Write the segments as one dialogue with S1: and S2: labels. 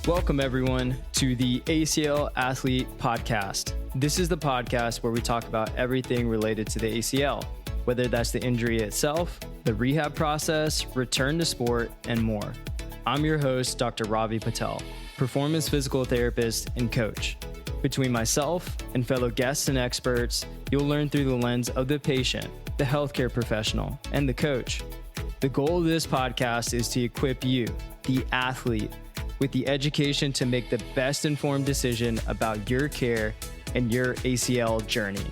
S1: Welcome, everyone, to the ACL Athlete podcast. This is the podcast where we talk about everything related to the ACL, whether that's the injury itself, the rehab process, return to sport, and more. I'm your host, Dr. Ravi Patel, performance physical therapist and coach. Between myself and fellow guests and experts, you'll learn through the lens of the patient, the healthcare professional, and the coach. The goal of this podcast is to equip you, the athlete, with the education to make the best informed decision about your care and your ACL journey.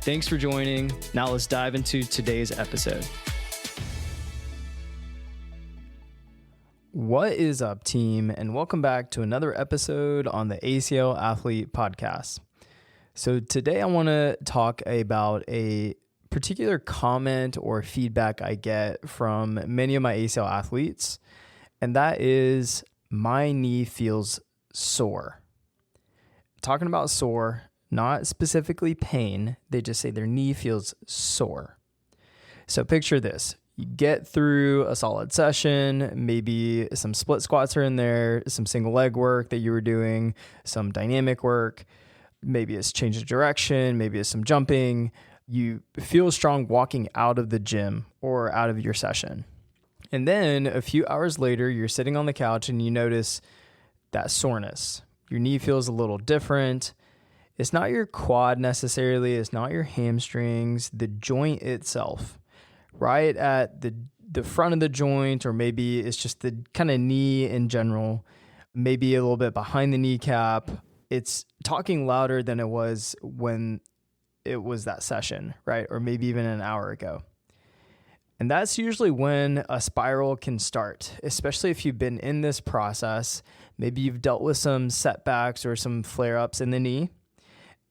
S1: Thanks for joining. Now let's dive into today's episode. What is up, team? And welcome back to another episode on the ACL Athlete podcast. So today I want to talk about a particular comment or feedback I get from many of my ACL athletes, and that is, my knee feels sore. Talking about sore, not specifically pain. They just say their knee feels sore. So picture this. You get through a solid session, maybe some split squats are in there, some single leg work that you were doing, some dynamic work. Maybe it's change of direction. Maybe it's some jumping. You feel strong walking out of the gym or out of your session. And then a few hours later, you're sitting on the couch and you notice that soreness. Your knee feels a little different. It's not your quad necessarily. It's not your hamstrings. The joint itself, right at the front of the joint, or maybe it's just the kind of knee in general, maybe a little bit behind the kneecap. It's talking louder than it was when it was that session, right? Or maybe even an hour ago. And that's usually when a spiral can start, especially if you've been in this process. Maybe you've dealt with some setbacks or some flare-ups in the knee.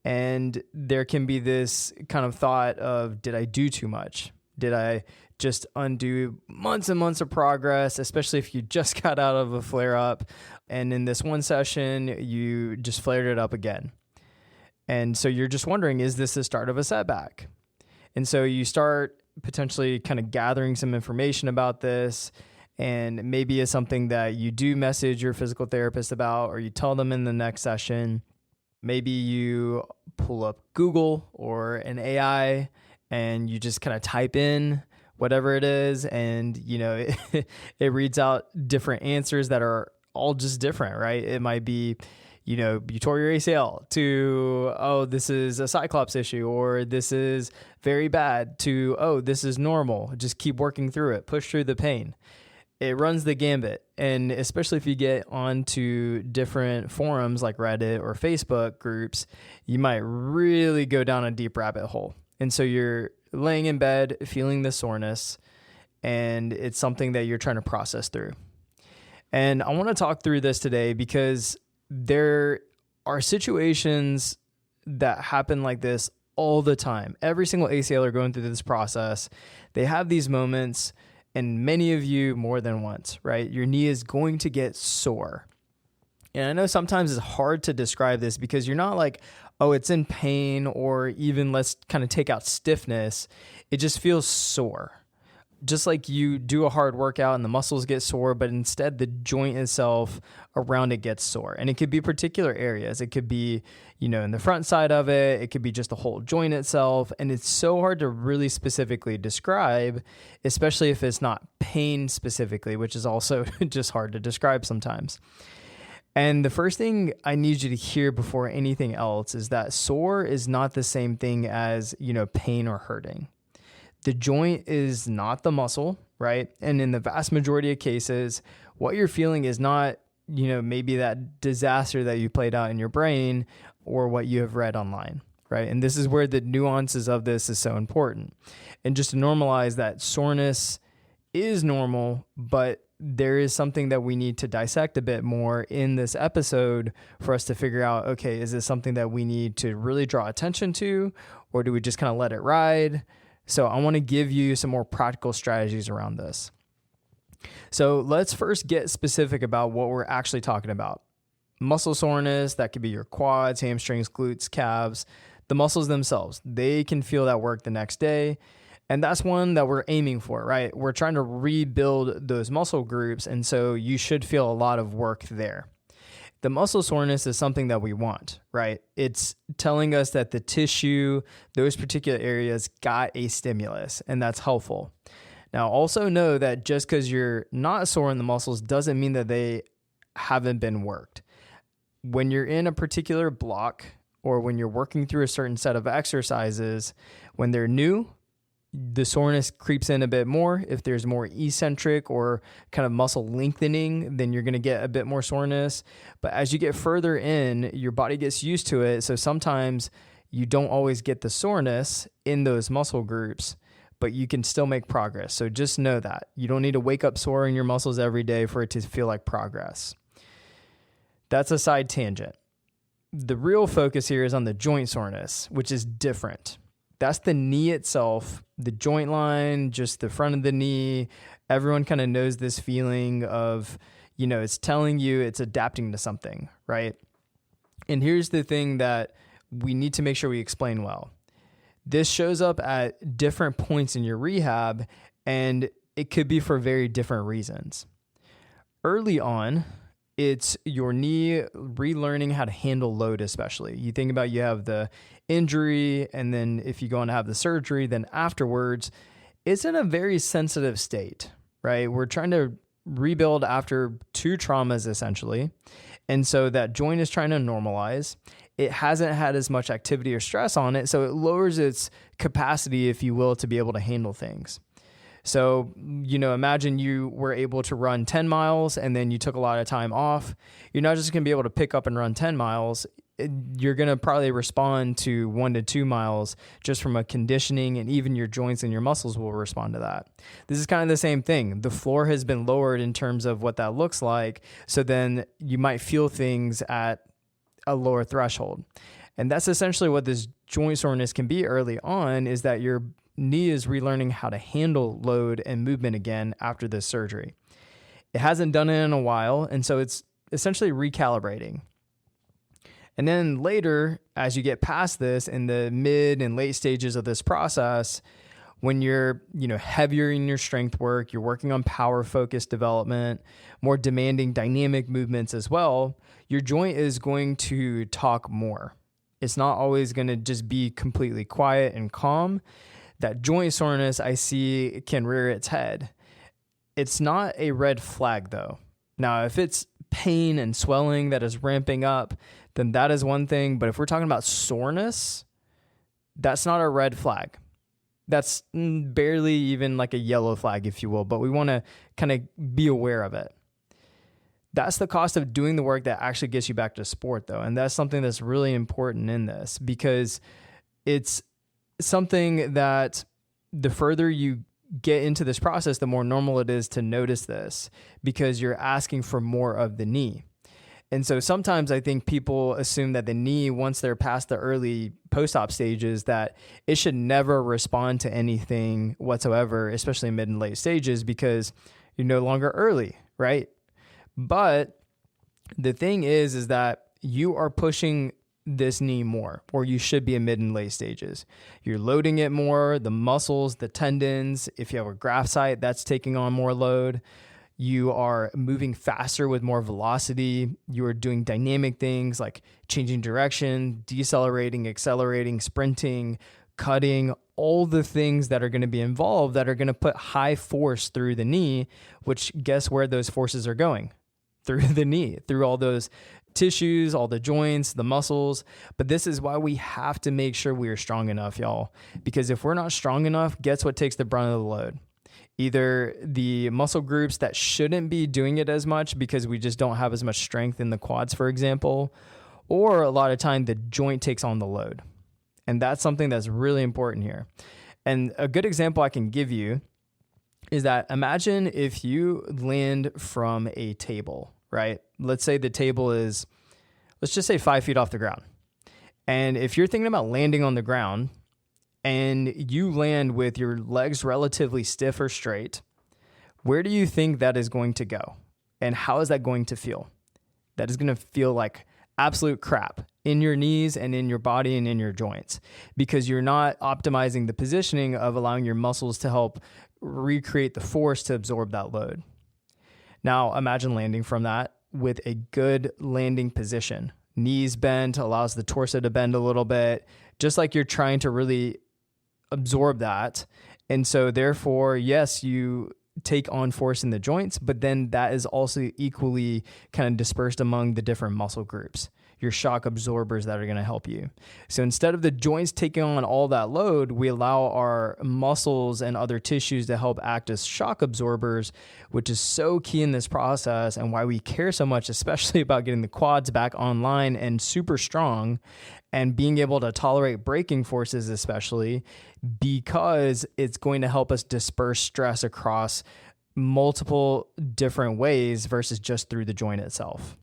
S1: And there can be this kind of thought of, did I do too much? Did I just undo months and months of progress, especially if you just got out of a flare-up and in this one session, you just flared it up again. And so you're just wondering, is this the start of a setback? And so you start potentially kind of gathering some information about this, and maybe it's something that you do message your physical therapist about, or you tell them in the next session. Maybe you pull up Google or an AI and you just kind of type in whatever it is, and it reads out different answers that are all just different, right? It might be, you tore your ACL, to, oh, this is a cyclops issue, or this is very bad, to, oh, this is normal. Just keep working through it. Push through the pain. It runs the gambit. And especially if you get onto different forums like Reddit or Facebook groups, you might really go down a deep rabbit hole. And so you're laying in bed feeling the soreness, and it's something that you're trying to process through. And I want to talk through this today because there are situations that happen like this all the time. Every single ACLer going through this process, they have these moments, and many of you more than once, right? Your knee is going to get sore. And I know sometimes it's hard to describe this because you're not like, oh, it's in pain, or even let's kind of take out stiffness. It just feels sore. Just like you do a hard workout and the muscles get sore, but instead the joint itself around it gets sore. And it could be particular areas. It could be, in the front side of it. It could be just the whole joint itself. And it's so hard to really specifically describe, especially if it's not pain specifically, which is also just hard to describe sometimes. And the first thing I need you to hear before anything else is that sore is not the same thing as, pain or hurting. The joint is not the muscle, right? And in the vast majority of cases, what you're feeling is not, maybe that disaster that you played out in your brain or what you have read online, right? And this is where the nuances of this is so important. And just to normalize that soreness is normal, but there is something that we need to dissect a bit more in this episode for us to figure out, okay, is this something that we need to really draw attention to, or do we just kind of let it ride? So I want to give you some more practical strategies around this. So let's first get specific about what we're actually talking about. Muscle soreness, that could be your quads, hamstrings, glutes, calves, the muscles themselves. They can feel that work the next day. And that's one that we're aiming for, right? We're trying to rebuild those muscle groups. And so you should feel a lot of work there. The muscle soreness is something that we want, right? It's telling us that the tissue, those particular areas got a stimulus, and that's helpful. Now, also know that just because you're not sore in the muscles doesn't mean that they haven't been worked. When you're in a particular block or when you're working through a certain set of exercises, when they're new, the soreness creeps in a bit more. If there's more eccentric or kind of muscle lengthening, then you're going to get a bit more soreness. But as you get further in, your body gets used to it. So sometimes you don't always get the soreness in those muscle groups, but you can still make progress. So just know that. You don't need to wake up sore in your muscles every day for it to feel like progress. That's a side tangent. The real focus here is on the joint soreness, which is different. That's the knee itself, the joint line, just the front of the knee. Everyone kind of knows this feeling of, it's telling you it's adapting to something, right? And here's the thing that we need to make sure we explain well. This shows up at different points in your rehab, and it could be for very different reasons. Early on, it's your knee relearning how to handle load, especially. You think about you have the injury, and then if you go on to have the surgery, then afterwards, it's in a very sensitive state, right? We're trying to rebuild after 2 traumas, essentially. And so that joint is trying to normalize. It hasn't had as much activity or stress on it, so it lowers its capacity, if you will, to be able to handle things. So, imagine you were able to run 10 miles and then you took a lot of time off. You're not just going to be able to pick up and run 10 miles. You're going to probably respond to 1 to 2 miles just from a conditioning, and even your joints and your muscles will respond to that. This is kind of the same thing. The floor has been lowered in terms of what that looks like. So then you might feel things at a lower threshold. And that's essentially what this joint soreness can be early on, is that your knee is relearning how to handle load and movement again after this surgery. It hasn't done it in a while, and so it's essentially recalibrating. And then later, as you get past this in the mid and late stages of this process, when you're, heavier in your strength work, you're working on power focused development, more demanding dynamic movements as well, your joint is going to talk more. It's not always going to just be completely quiet and calm. That joint soreness I see can rear its head. It's not a red flag though. Now, if it's pain and swelling that is ramping up, then that is one thing. But if we're talking about soreness, that's not a red flag. That's barely even like a yellow flag, if you will, but we want to kind of be aware of it. That's the cost of doing the work that actually gets you back to sport though. And that's something that's really important in this, because it's something that the further you get into this process, the more normal it is to notice this, because you're asking for more of the knee. And so sometimes I think people assume that the knee, once they're past the early post-op stages, that it should never respond to anything whatsoever, especially in mid and late stages, because you're no longer early, right? But the thing is that you are pushing this knee more, or you should be in mid and late stages. You're loading it more, the muscles, the tendons. If you have a graft site, that's taking on more load. You are moving faster with more velocity. You are doing dynamic things like changing direction, decelerating, accelerating, sprinting, cutting, all the things that are going to be involved that are going to put high force through the knee, which guess where those forces are going? Through the knee, through all those tissues, all the joints, the muscles. But this is why we have to make sure we are strong enough, y'all. Because if we're not strong enough, guess what takes the brunt of the load? Either the muscle groups that shouldn't be doing it as much because we just don't have as much strength in the quads, for example, or a lot of time the joint takes on the load. And that's something that's really important here. And a good example I can give you is that imagine if you land from a table, right? Let's say the table is, let's just say 5 feet off the ground. And if you're thinking about landing on the ground and you land with your legs relatively stiff or straight, where do you think that is going to go? And how is that going to feel? That is going to feel like absolute crap in your knees and in your body and in your joints, because you're not optimizing the positioning of allowing your muscles to help recreate the force to absorb that load. Now, imagine landing from that with a good landing position. Knees bent allows the torso to bend a little bit, just like you're trying to really absorb that. And so therefore, yes, you take on force in the joints, but then that is also equally kind of dispersed among the different muscle groups, your shock absorbers that are going to help you. So instead of the joints taking on all that load, we allow our muscles and other tissues to help act as shock absorbers, which is so key in this process and why we care so much, especially about getting the quads back online and super strong and being able to tolerate braking forces, especially because it's going to help us disperse stress across multiple different ways versus just through the joint itself.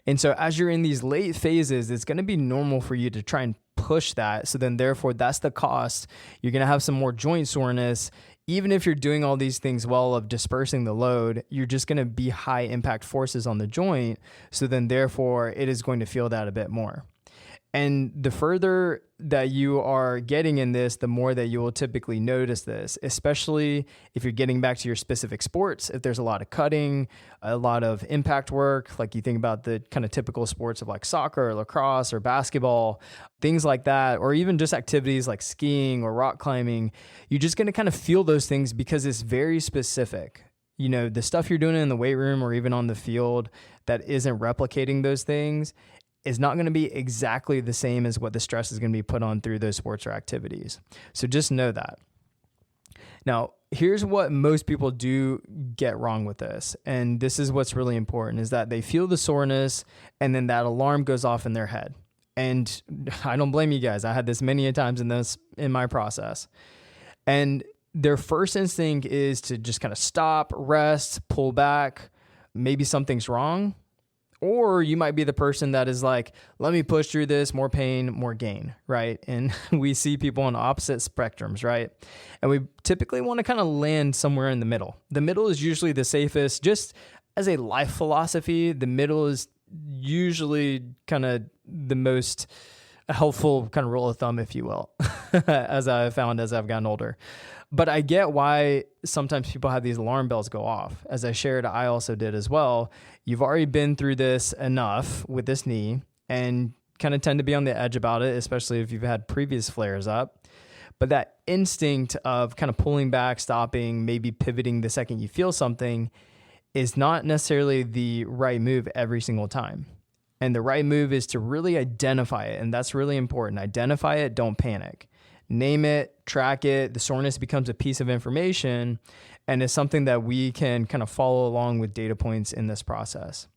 S1: And so as you're in these late phases, it's going to be normal for you to try and push that. So then therefore, that's the cost. You're going to have some more joint soreness. Even if you're doing all these things well of dispersing the load, you're just going to be high impact forces on the joint. So then therefore, it is going to feel that a bit more. And the further that you are getting in this, the more that you will typically notice this, especially if you're getting back to your specific sports. If there's a lot of cutting, a lot of impact work, like you think about the kind of typical sports of like soccer or lacrosse or basketball, things like that, or even just activities like skiing or rock climbing, you're just going to kind of feel those things because it's very specific. You know, the stuff you're doing in the weight room or even on the field that isn't replicating those things is not going to be exactly the same as what the stress is going to be put on through those sports or activities. So just know that. Now, here's what most people do get wrong with this. And this is what's really important is that they feel the soreness and then that alarm goes off in their head. And I don't blame you guys. I had this many times in my process. And their first instinct is to just kind of stop, rest, pull back. Maybe something's wrong. Or you might be the person that is like, let me push through this, more pain, more gain, right? And we see people on opposite spectrums, right? And we typically want to kind of land somewhere in the middle. The middle is usually the safest. Just as a life philosophy, the middle is usually kind of the most helpful kind of rule of thumb, if you will, as I've found as I've gotten older. But I get why sometimes people have these alarm bells go off. As I shared, I also did as well. You've already been through this enough with this knee and kind of tend to be on the edge about it, especially if you've had previous flares up. But that instinct of kind of pulling back, stopping, maybe pivoting the second you feel something is not necessarily the right move every single time. And the right move is to really identify it. And that's really important. Identify it, don't panic. Name it, track it. The soreness becomes a piece of information and is something that we can kind of follow along with data points in this process.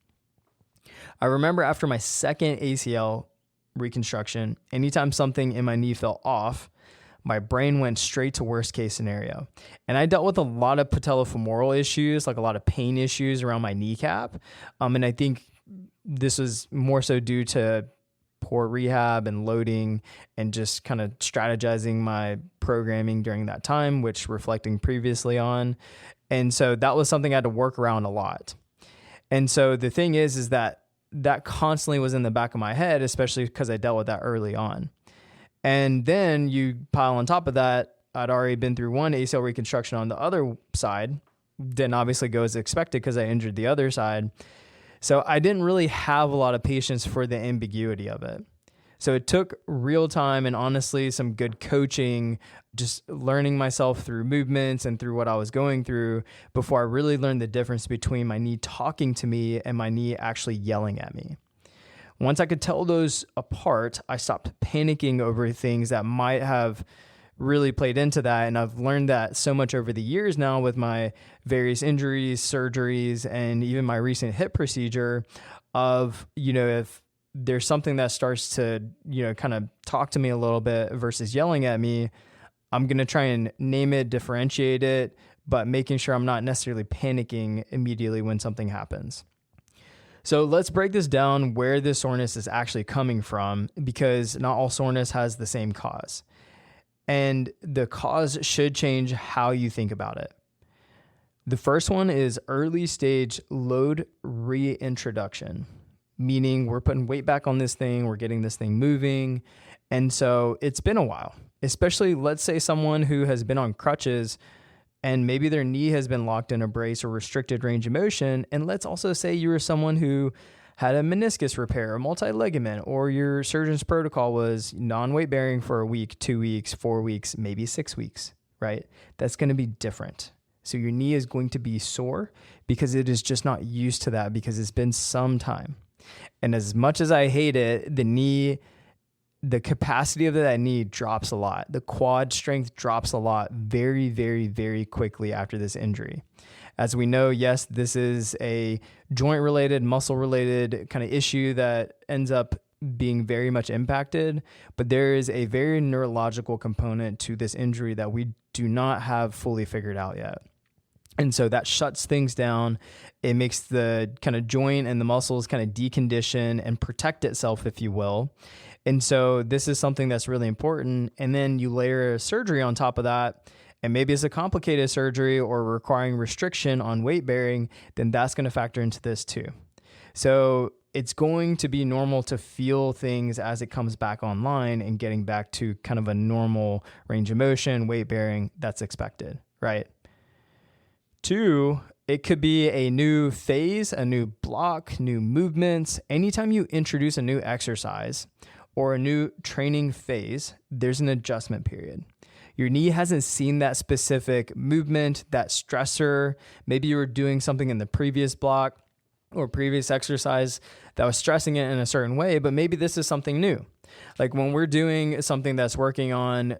S1: I remember after my second ACL reconstruction, anytime something in my knee felt off, my brain went straight to worst case scenario. And I dealt with a lot of patellofemoral issues, like a lot of pain issues around my kneecap. And I think this was more so due to poor rehab and loading and just kind of strategizing my programming during that time, which reflecting previously on. And so that was something I had to work around a lot. And so the thing is that constantly was in the back of my head, especially because I dealt with that early on. And then you pile on top of that, I'd already been through one ACL reconstruction on the other side. Didn't obviously go as expected because I injured the other side. So I didn't really have a lot of patience for the ambiguity of it. So it took real time and honestly some good coaching, just learning myself through movements and through what I was going through before I really learned the difference between my knee talking to me and my knee actually yelling at me. Once I could tell those apart, I stopped panicking over things that might have really played into that. And I've learned that so much over the years now with my various injuries, surgeries, and even my recent hip procedure of, if there's something that starts to, kind of talk to me a little bit versus yelling at me, I'm going to try and name it, differentiate it, but making sure I'm not necessarily panicking immediately when something happens. So let's break this down where this soreness is actually coming from, because not all soreness has the same cause. And the cause should change how you think about it. The first one is early stage load reintroduction, meaning we're putting weight back on this thing, we're getting this thing moving. And so it's been a while, especially let's say someone who has been on crutches and maybe their knee has been locked in a brace or restricted range of motion. And let's also say you were someone who had a meniscus repair, a multi-ligament, or your surgeon's protocol was non-weight bearing for a week, 2 weeks, 4 weeks, maybe 6 weeks, right? That's going to be different. So your knee is going to be sore because it is just not used to that because it's been some time. And as much as I hate it, the capacity of that knee drops a lot. The quad strength drops a lot very, very, very quickly after this injury. As we know, yes, this is a joint-related, muscle-related kind of issue that ends up being very much impacted, but there is a very neurological component to this injury that we do not have fully figured out yet. And so that shuts things down. It makes the kind of joint and the muscles kind of decondition and protect itself, if you will. And so this is something that's really important. And then you layer surgery on top of that, and maybe it's a complicated surgery or requiring restriction on weight bearing, then that's going to factor into this too. So it's going to be normal to feel things as it comes back online and getting back to kind of a normal range of motion, weight bearing, that's expected, right? 2, it could be a new phase, a new block, new movements. Anytime you introduce a new exercise or a new training phase, there's an adjustment period. Your knee hasn't seen that specific movement, that stressor. Maybe you were doing something in the previous block or previous exercise that was stressing it in a certain way, but maybe this is something new. Like when we're doing something that's working on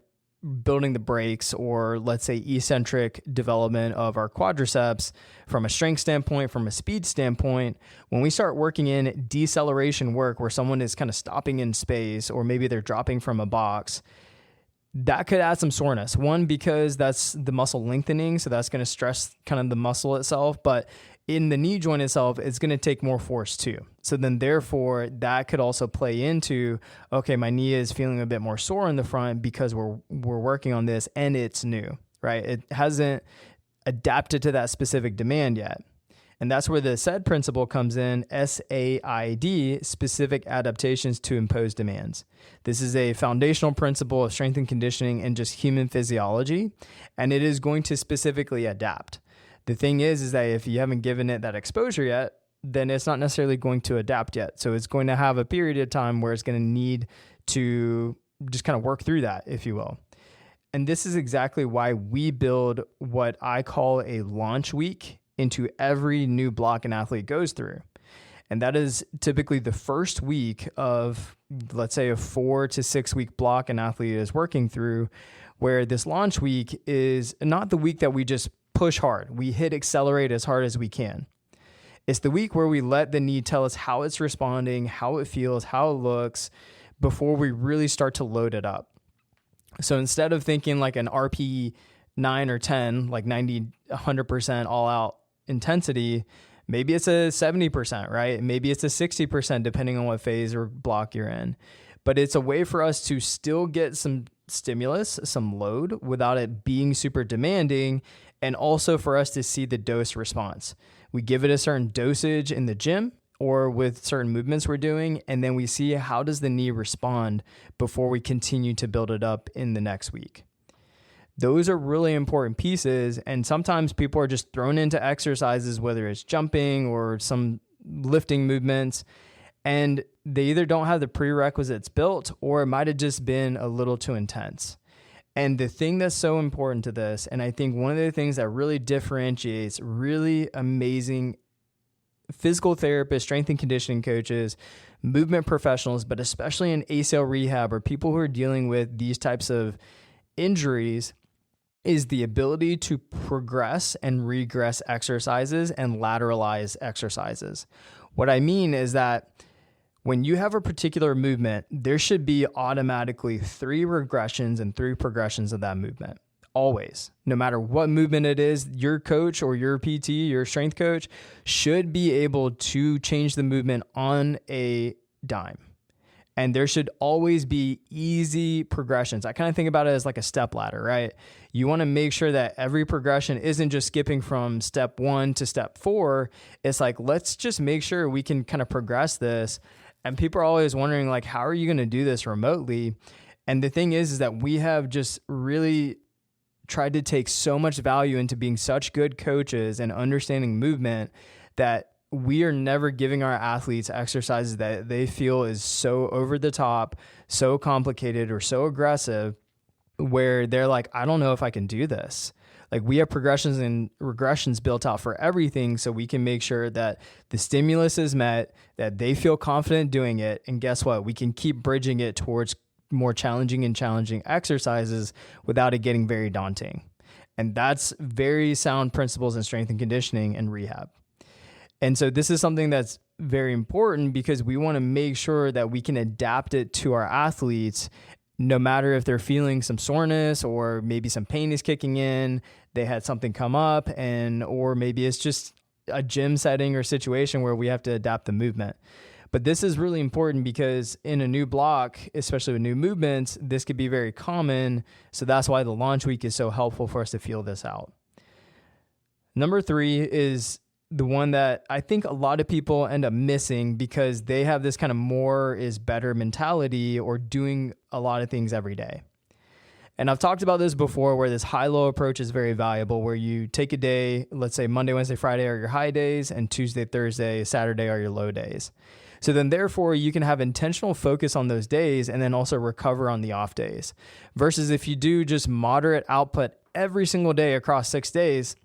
S1: building the brakes or let's say eccentric development of our quadriceps from a strength standpoint, from a speed standpoint, when we start working in deceleration work where someone is kind of stopping in space or maybe they're dropping from a box, that could add some soreness. One, because that's the muscle lengthening, so that's going to stress kind of the muscle itself, but in the knee joint itself, it's going to take more force too. So then therefore that could also play into, okay, my knee is feeling a bit more sore in the front because we're working on this and it's new, right? It hasn't adapted to that specific demand yet. And that's where the SAID principle comes in, SAID, specific adaptations to imposed demands. This is a foundational principle of strength and conditioning and just human physiology, and it is going to specifically adapt. The thing is that if you haven't given it that exposure yet, then it's not necessarily going to adapt yet. So it's going to have a period of time where it's going to need to just kind of work through that, if you will. And this is exactly why we build what I call a launch week into every new block an athlete goes through. And that is typically the first week of, let's say, a 4 to 6 week block an athlete is working through, where this launch week is not the week that we just push hard. We hit accelerate as hard as we can. It's the week where we let the knee tell us how it's responding, how it feels, how it looks, before we really start to load it up. So instead of thinking like an RP 9 or 10, like 90, 100% all out intensity, maybe it's a 70%, right? Maybe it's a 60%, depending on what phase or block you're in. But it's a way for us to still get some stimulus, some load without it being super demanding, and also for us to see the dose response. We give it a certain dosage in the gym or with certain movements we're doing, and then we see how does the knee respond before we continue to build it up in the next week. Those are really important pieces, and sometimes people are just thrown into exercises, whether it's jumping or some lifting movements, and they either don't have the prerequisites built or it might have just been a little too intense. And the thing that's so important to this, and I think one of the things that really differentiates really amazing physical therapists, strength and conditioning coaches, movement professionals, but especially in ACL rehab or people who are dealing with these types of injuries, is the ability to progress and regress exercises and lateralize exercises. What I mean is that when you have a particular movement, there should be automatically 3 regressions and 3 progressions of that movement. Always. No matter what movement it is, your coach or your PT, your strength coach, should be able to change the movement on a dime. And there should always be easy progressions. I kind of think about it as like a step ladder, right? You want to make sure that every progression isn't just skipping from step 1 to step 4. It's like, let's just make sure we can kind of progress this. And people are always wondering, like, how are you going to do this remotely? And the thing is that we have just really tried to take so much value into being such good coaches and understanding movement that we are never giving our athletes exercises that they feel is so over the top, so complicated, or so aggressive where they're like, I don't know if I can do this. Like, we have progressions and regressions built out for everything so we can make sure that the stimulus is met, that they feel confident doing it. And guess what? We can keep bridging it towards more challenging exercises without it getting very daunting. And that's very sound principles in strength and conditioning and rehab. And so this is something that's very important because we want to make sure that we can adapt it to our athletes, no matter if they're feeling some soreness or maybe some pain is kicking in, they had something come up, or maybe it's just a gym setting or situation where we have to adapt the movement. But this is really important because in a new block, especially with new movements, this could be very common. So that's why the launch week is so helpful for us to feel this out. Number 3 is the one that I think a lot of people end up missing because they have this kind of more is better mentality or doing a lot of things every day. And I've talked about this before where this high-low approach is very valuable, where you take a day, let's say Monday, Wednesday, Friday are your high days, and Tuesday, Thursday, Saturday are your low days. So then therefore you can have intentional focus on those days and then also recover on the off days. Versus if you do just moderate output every single day across 6 days,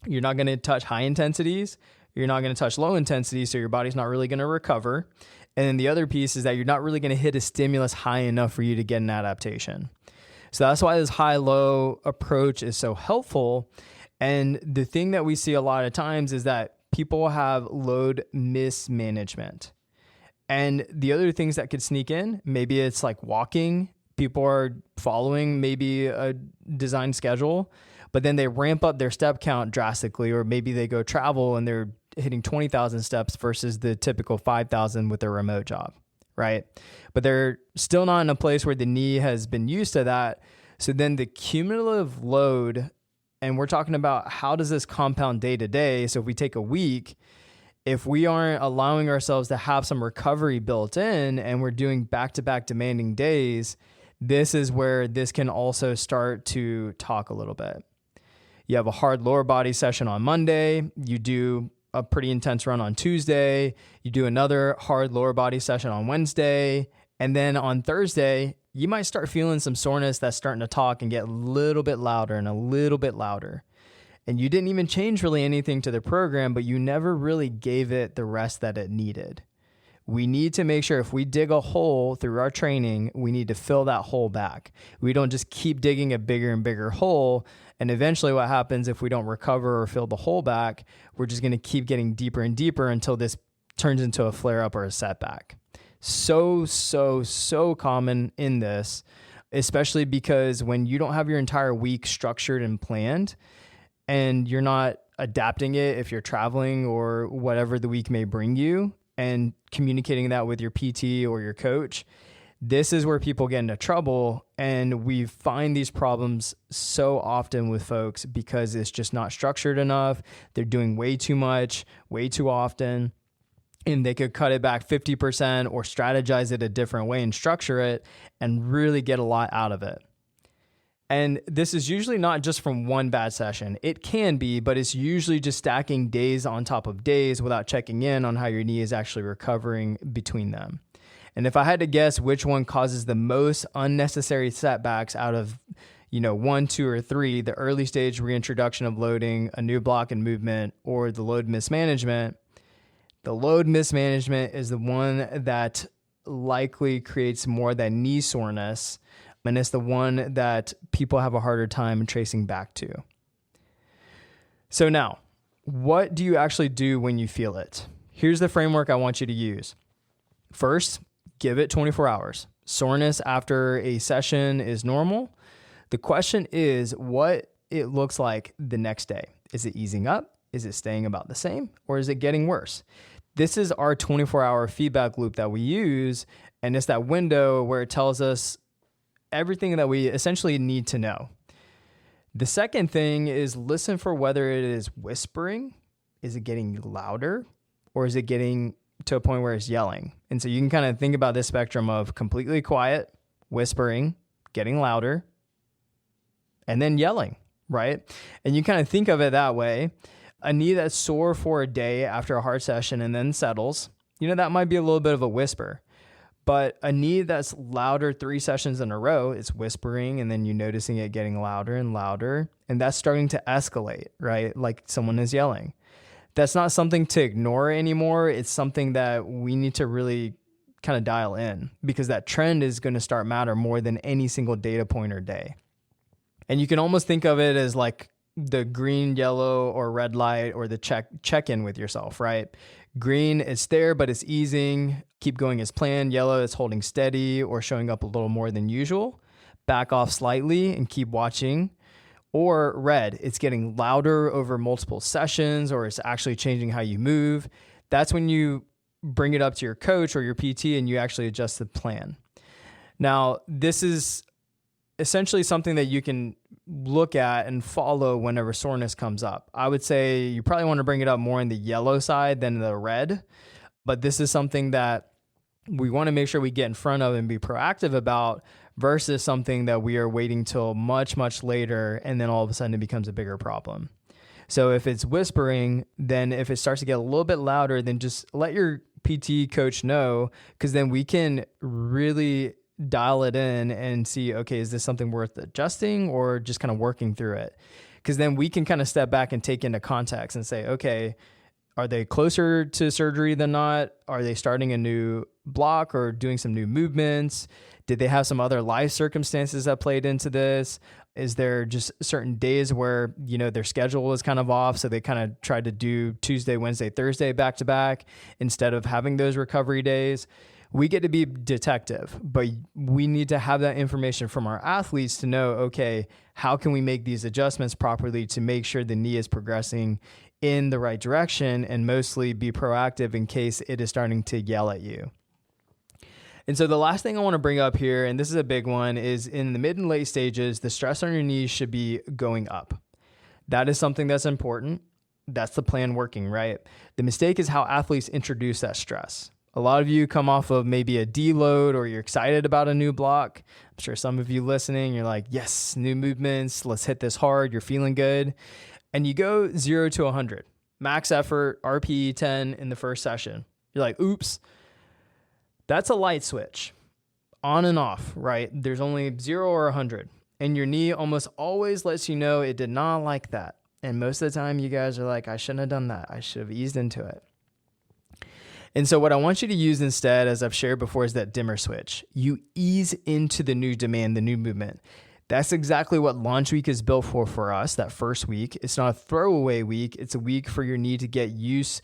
S1: you're not going to touch high intensities. You're not going to touch low intensities. So your body's not really going to recover. And then the other piece is that you're not really going to hit a stimulus high enough for you to get an adaptation. So that's why this high-low approach is so helpful. And the thing that we see a lot of times is that people have load mismanagement. And the other things that could sneak in, maybe it's like walking. People are following maybe a design schedule, but then they ramp up their step count drastically, or maybe they go travel and they're hitting 20,000 steps versus the typical 5,000 with their remote job, right? But they're still not in a place where the knee has been used to that. So then the cumulative load, and we're talking about how does this compound day to day? So if we take a week, if we aren't allowing ourselves to have some recovery built in and we're doing back-to-back demanding days, this is where this can also start to talk a little bit. You have a hard lower body session on Monday. You do a pretty intense run on Tuesday. You do another hard lower body session on Wednesday. And then on Thursday, you might start feeling some soreness that's starting to talk and get a little bit louder and a little bit louder. And you didn't even change really anything to the program, but you never really gave it the rest that it needed. We need to make sure if we dig a hole through our training, we need to fill that hole back. We don't just keep digging a bigger and bigger hole. And eventually what happens if we don't recover or fill the hole back, we're just going to keep getting deeper and deeper until this turns into a flare-up or a setback. So common in this, especially because when you don't have your entire week structured and planned and you're not adapting it if you're traveling or whatever the week may bring you and communicating that with your PT or your coach, this is where people get into trouble. And we find these problems so often with folks because it's just not structured enough. They're doing way too much, way too often. And they could cut it back 50% or strategize it a different way and structure it and really get a lot out of it. And this is usually not just from one bad session. It can be, but it's usually just stacking days on top of days without checking in on how your knee is actually recovering between them. And if I had to guess which one causes the most unnecessary setbacks out of 1, 2, or 3, the early stage reintroduction of loading, a new block and movement, or the load mismanagement, the load mismanagement is the one that likely creates more of that knee soreness, and it's the one that people have a harder time tracing back to. So now, what do you actually do when you feel it? Here's the framework I want you to use. First, give it 24 hours. Soreness after a session is normal. The question is what it looks like the next day. Is it easing up? Is it staying about the same? Or is it getting worse? This is our 24-hour feedback loop that we use, and it's that window where it tells us everything that we essentially need to know. The second thing is listen for whether it is whispering, is it getting louder, or is it getting to a point where it's yelling? And so you can kind of think about this spectrum of completely quiet, whispering, getting louder, and then yelling, right? And you kind of think of it that way. A knee that's sore for a day after a hard session and then settles, that might be a little bit of a whisper. But a knee that's louder 3 sessions in a row, it's whispering, and then you're noticing it getting louder and louder, and that's starting to escalate, right? Like someone is yelling. That's not something to ignore anymore. It's something that we need to really kind of dial in, because that trend is going to start matter more than any single data point or day. And you can almost think of it as like the green, yellow, or red light, or the check-in with yourself, right? Green, it's there, but it's easing. Keep going as planned. Yellow, it's holding steady or showing up a little more than usual. Back off slightly and keep watching. Or red, it's getting louder over multiple sessions, or it's actually changing how you move. That's when you bring it up to your coach or your PT and you actually adjust the plan. Now, this is essentially something that you can look at and follow whenever soreness comes up. I would say you probably want to bring it up more in the yellow side than the red, but this is something that we want to make sure we get in front of and be proactive about, versus something that we are waiting till much, much later, and then all of a sudden it becomes a bigger problem. So if it's whispering, then if it starts to get a little bit louder, then just let your PT coach know, because then we can really dial it in and see, okay, is this something worth adjusting or just kind of working through it? Because then we can kind of step back and take into context and say, okay, are they closer to surgery than not? Are they starting a new block or doing some new movements? Did they have some other life circumstances that played into this? Is there just certain days where, their schedule was kind of off, so they kind of tried to do Tuesday, Wednesday, Thursday back to back instead of having those recovery days? We get to be detective, but we need to have that information from our athletes to know, okay, how can we make these adjustments properly to make sure the knee is progressing in the right direction, and mostly be proactive in case it is starting to yell at you. And so the last thing I want to bring up here, and this is a big one, is in the mid and late stages, the stress on your knees should be going up. That is something that's important. That's the plan working, right? The mistake is how athletes introduce that stress. A lot of you come off of maybe a deload, or you're excited about a new block. I'm sure some of you listening, you're like, yes, new movements, let's hit this hard. You're feeling good. And you go 0 to 100, max effort, RPE 10 in the first session. You're like, oops, that's a light switch, on and off, right? There's only 0 or 100. And your knee almost always lets you know it did not like that. And most of the time you guys are like, I shouldn't have done that. I should have eased into it. And so what I want you to use instead, as I've shared before, is that dimmer switch. You ease into the new demand, the new movement. That's exactly what launch week is built for us, that first week. It's not a throwaway week. It's a week for your knee to get used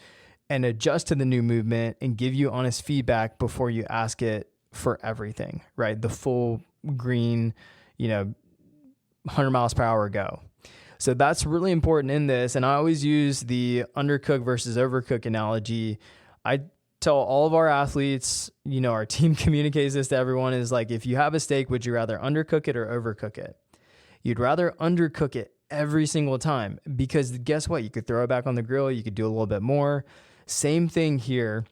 S1: and adjust to the new movement and give you honest feedback before you ask it for everything, right? The full green, 100 miles per hour go. So that's really important in this. And I always use the undercook versus overcook analogy. I tell all of our athletes, our team communicates this to everyone, is like, if you have a steak, would you rather undercook it or overcook it? You'd rather undercook it every single time, because guess what? You could throw it back on the grill. You could do a little bit more. Same thing here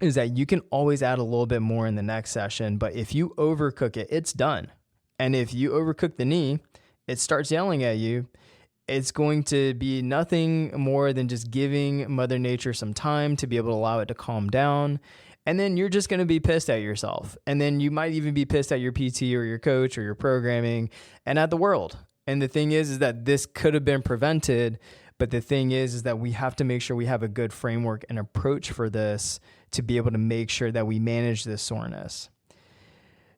S1: is that you can always add a little bit more in the next session, but if you overcook it, it's done. And if you overcook the knee, it starts yelling at you. It's going to be nothing more than just giving Mother Nature some time to be able to allow it to calm down. And then you're just going to be pissed at yourself. And then you might even be pissed at your PT or your coach or your programming and at the world. And the thing is that this could have been prevented. But the thing is that we have to make sure we have a good framework and approach for this to be able to make sure that we manage this soreness.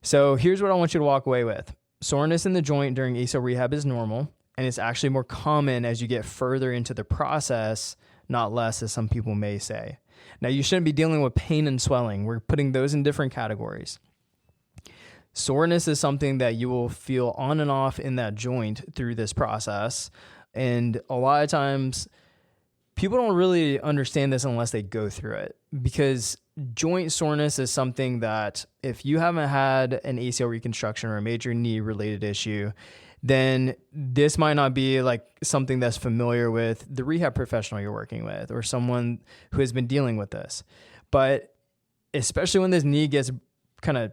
S1: So here's what I want you to walk away with. Soreness in the joint during ACL rehab is normal. And it's actually more common as you get further into the process, not less, as some people may say. Now, you shouldn't be dealing with pain and swelling. We're putting those in different categories. Soreness is something that you will feel on and off in that joint through this process. And a lot of times, people don't really understand this unless they go through it, because joint soreness is something that if you haven't had an ACL reconstruction or a major knee related issue, then this might not be like something that's familiar with the rehab professional you're working with or someone who has been dealing with this. But especially when this knee gets kind of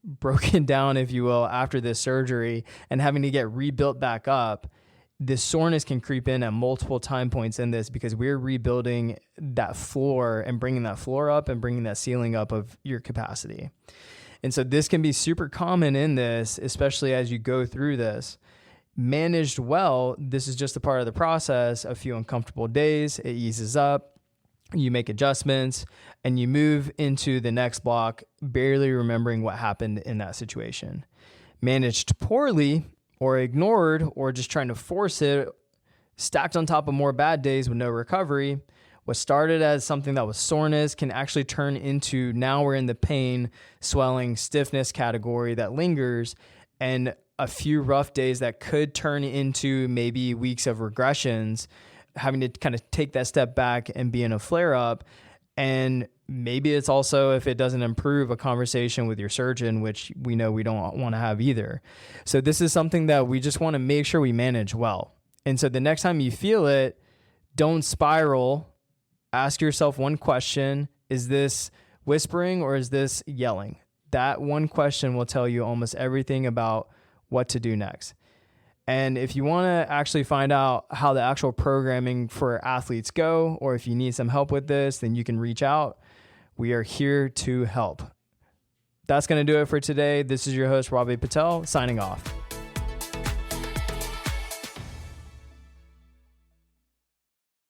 S1: broken down, if you will, after this surgery and having to get rebuilt back up, this soreness can creep in at multiple time points in this because we're rebuilding that floor and bringing that floor up and bringing that ceiling up of your capacity. And so this can be super common in this, especially as you go through this. Managed well, this is just a part of the process. A few uncomfortable days, it eases up, you make adjustments, and you move into the next block, barely remembering what happened in that situation. Managed poorly or ignored or just trying to force it, stacked on top of more bad days with no recovery, what started as something that was soreness can actually turn into, now we're in the pain, swelling, stiffness category that lingers, and a few rough days that could turn into maybe weeks of regressions, having to kind of take that step back and be in a flare up. And maybe it's also, if it doesn't improve, a conversation with your surgeon, which we know we don't want to have either. So this is something that we just want to make sure we manage well. And so the next time you feel it, don't spiral. Ask yourself one question: is this whispering or is this yelling? That one question will tell you almost everything about what to do next. And if you want to actually find out how the actual programming for athletes go, or if you need some help with this, then you can reach out. We are here to help. That's going to do it for today. This is your host, Robbie Patel, signing off.